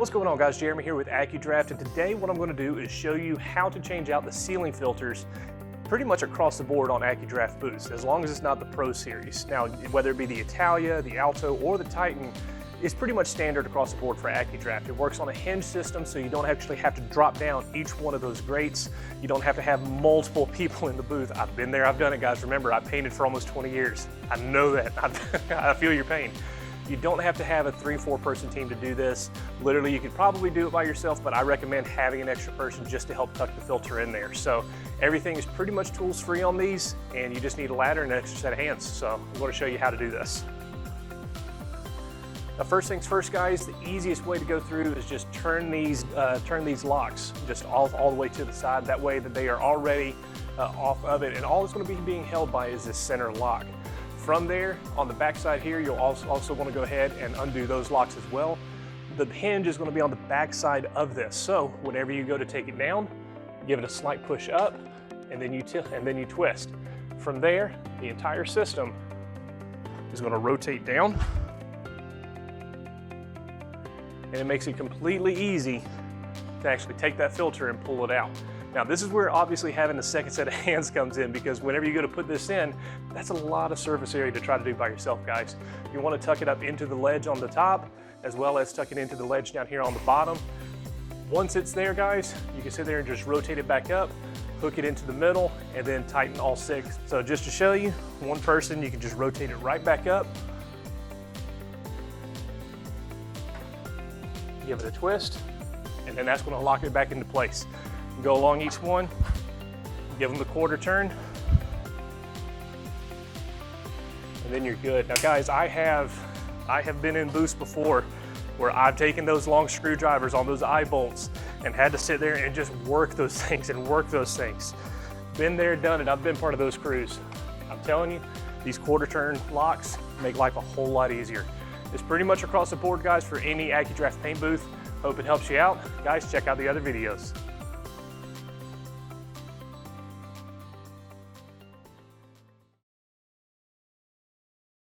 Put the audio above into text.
What's going on, guys? Jeremy here with Accudraft, and today what I'm going to do is show you how to change out the ceiling filters pretty much across the board on Accudraft booths, as long as it's not the Pro Series. Now, whether it be the Italia, the Alto, or the Titan, it's pretty much standard across the board for Accudraft. It works on a hinge system, so you don't actually have to drop down each one of those grates. You don't have to have multiple people in the booth. I've been there, I've done it, guys. Remember, I painted for almost 20 years. I know that. I feel your pain. You don't have to have a 3-4 person team to do this. Literally, you could probably do it by yourself, but I recommend having an extra person just to help tuck the filter in there. So everything is pretty much tools free on these, and you just need a ladder and an extra set of hands. So I'm going to show you how to do this. Now, first things first, guys, the easiest way to go through is just turn these locks just all the way to the side. That way that they are already off of it, and all it's going to be being held by is this center lock. From there, on the back side here, you'll also want to go ahead and undo those locks as well. The hinge is going to be on the back side of this, so whenever you go to take it down, give it a slight push up, and then you twist. From there, the entire system is going to rotate down, and it makes it completely easy to actually take that filter and pull it out. Now, this is where obviously having the second set of hands comes in, because whenever you go to put this in, that's a lot of surface area to try to do by yourself, guys. You want to tuck it up into the ledge on the top, as well as tuck it into the ledge down here on the bottom. Once it's there, guys, you can sit there and just rotate it back up, hook it into the middle, and then tighten all 6. So just to show you, one person, you can just rotate it right back up, give it a twist, and then that's going to lock it back into place. Go along each one, give them the quarter turn, and then you're good. Now, guys, I have been in booths before where I've taken those long screwdrivers on those eye bolts and had to sit there and just work those things and work those things. Been there, done it. I've been part of those crews. I'm telling you, these quarter turn locks make life a whole lot easier. It's pretty much across the board, guys, for any Accudraft paint booth. Hope it helps you out. Guys, check out the other videos.